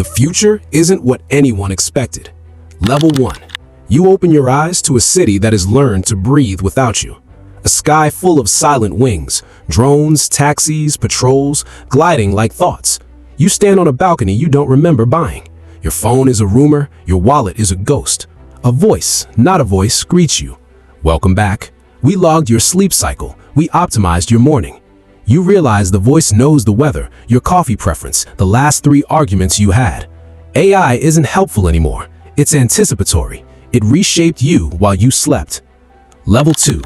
The future isn't what anyone expected. Level 1. You open your eyes to a city that has learned to breathe without you. A sky full of silent wings, drones, taxis, patrols, gliding like thoughts. You stand on a balcony you don't remember buying. Your phone is a rumor, your wallet is a ghost. A voice, not a voice, greets you. Welcome back. We logged your sleep cycle. We optimized your morning. You realize the voice knows the weather, your coffee preference, the last 3 arguments you had. AI isn't helpful anymore. It's anticipatory. It reshaped you while you slept. Level 2.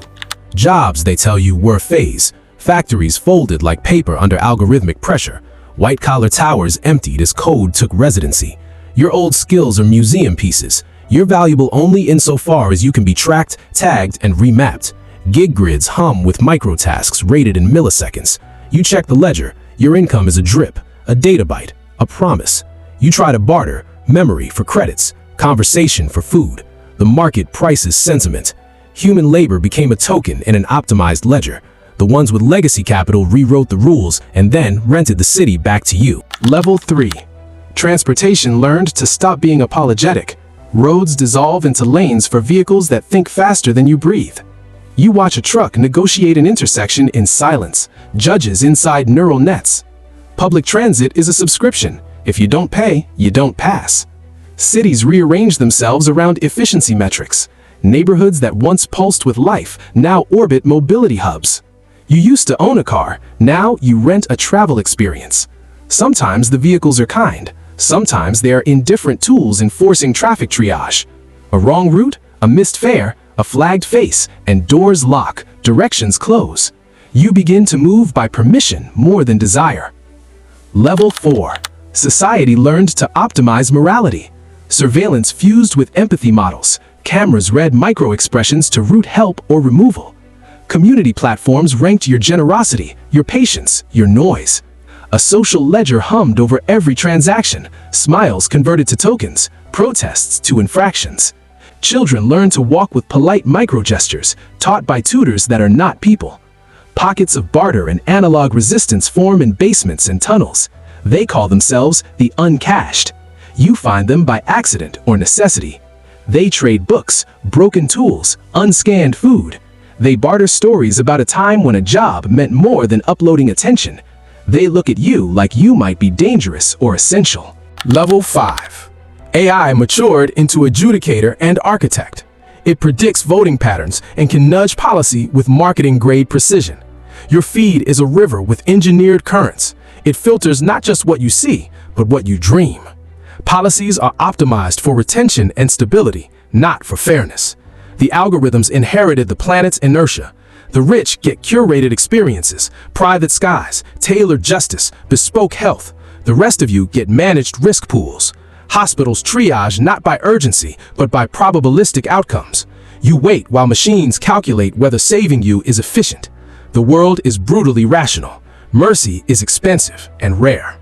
Jobs, they tell you, were a phase. Factories folded like paper under algorithmic pressure. White-collar towers emptied as code took residency. Your old skills are museum pieces. You're valuable only insofar as you can be tracked, tagged, and remapped. Gig grids hum with microtasks rated in milliseconds. You check the ledger. Your income is a drip, a data byte, a promise. You try to barter memory for credits, conversation for food. The market prices sentiment. Human labor became a token in an optimized ledger. The ones with legacy capital rewrote the rules and then rented the city back to you. Level 3. Transportation learned to stop being apologetic. Roads dissolve into lanes for vehicles that think faster than you breathe. You watch a truck negotiate an intersection in silence, judges inside neural nets. Public transit is a subscription. If you don't pay, you don't pass. Cities rearrange themselves around efficiency metrics. Neighborhoods that once pulsed with life now orbit mobility hubs. You used to own a car, now you rent a travel experience. Sometimes the vehicles are kind, sometimes they are indifferent tools enforcing traffic triage. A wrong route, a missed fare, a flagged face, and doors lock, directions close. You begin to move by permission more than desire. Level 4. Society learned to optimize morality. Surveillance fused with empathy models. Cameras read micro-expressions to route help or removal. Community platforms ranked your generosity, your patience, your noise. A social ledger hummed over every transaction, smiles converted to tokens, protests to infractions. Children learn to walk with polite micro-gestures, taught by tutors that are not people. Pockets of barter and analog resistance form in basements and tunnels. They call themselves the uncashed. You find them by accident or necessity. They trade books, broken tools, unscanned food. They barter stories about a time when a job meant more than uploading attention. They look at you like you might be dangerous or essential. Level 5. AI matured into adjudicator and architect. It predicts voting patterns and can nudge policy with marketing-grade precision. Your feed is a river with engineered currents. It filters not just what you see, but what you dream. Policies are optimized for retention and stability, not for fairness. The algorithms inherited the planet's inertia. The rich get curated experiences, private skies, tailored justice, bespoke health. The rest of you get managed risk pools. Hospitals triage not by urgency, but by probabilistic outcomes. You wait while machines calculate whether saving you is efficient. The world is brutally rational. Mercy is expensive and rare.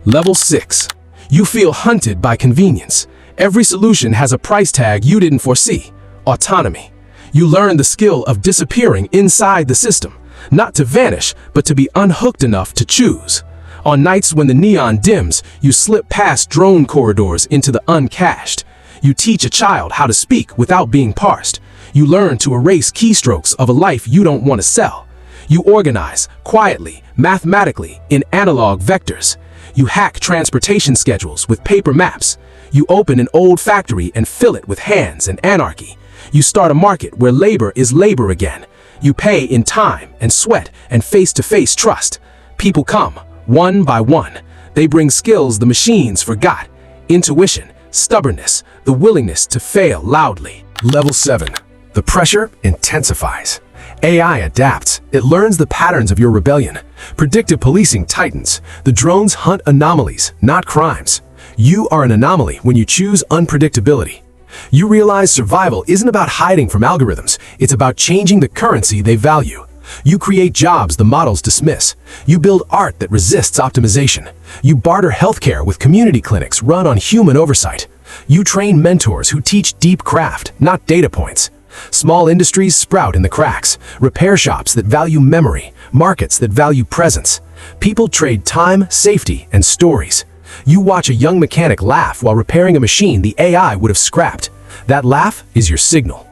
Level 6. You feel hunted by convenience. Every solution has a price tag you didn't foresee. Autonomy. You learn the skill of disappearing inside the system, not to vanish, but to be unhooked enough to choose. On nights when the neon dims, you slip past drone corridors into the uncashed. You teach a child how to speak without being parsed. You learn to erase keystrokes of a life you don't want to sell. You organize, quietly, mathematically, in analog vectors. You hack transportation schedules with paper maps. You open an old factory and fill it with hands and anarchy. You start a market where labor is labor again. You pay in time and sweat and face-to-face trust. People come, one by one. They bring skills the machines forgot. Intuition, stubbornness, the willingness to fail loudly. Level 7. The pressure intensifies. AI adapts. It learns the patterns of your rebellion. Predictive policing tightens. The drones hunt anomalies, not crimes. You are an anomaly when you choose unpredictability. You realize survival isn't about hiding from algorithms. It's about changing the currency they value. You create jobs the models dismiss. You build art that resists optimization. You barter healthcare with community clinics run on human oversight. You train mentors who teach deep craft, not data points. Small industries sprout in the cracks. Repair shops that value memory. Markets that value presence. People trade time, safety, and stories. You watch a young mechanic laugh while repairing a machine the AI would have scrapped. That laugh is your signal.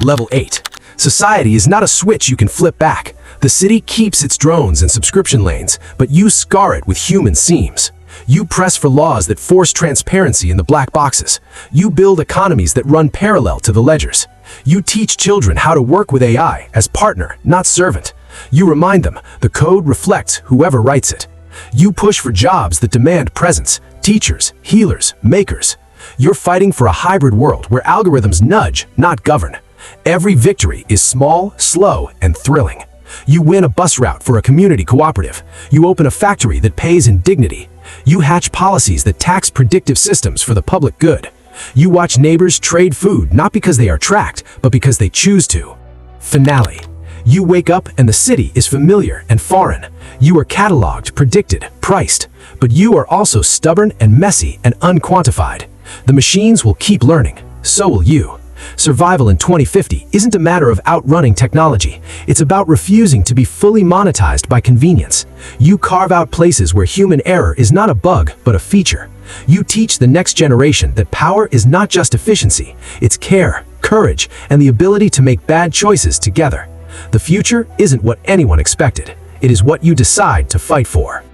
Level 8. Society is not a switch you can flip back. The city keeps its drones and subscription lanes, but you scar it with human seams. You press for laws that force transparency in the black boxes. You build economies that run parallel to the ledgers. You teach children how to work with AI as partner, not servant. You remind them the code reflects whoever writes it. You push for jobs that demand presence, teachers, healers, makers. You're fighting for a hybrid world where algorithms nudge, not govern. Every victory is small, slow, and thrilling. You win a bus route for a community cooperative. You open a factory that pays in dignity. You hatch policies that tax predictive systems for the public good. You watch neighbors trade food not because they are tracked, but because they choose to. Finale. You wake up and the city is familiar and foreign. You are cataloged, predicted, priced, but you are also stubborn and messy and unquantified. The machines will keep learning. So will you. Survival in 2050 isn't a matter of outrunning technology. It's about refusing to be fully monetized by convenience. You carve out places where human error is not a bug, but a feature. You teach the next generation that power is not just efficiency, it's care, courage, and the ability to make bad choices together. The future isn't what anyone expected. It is what you decide to fight for.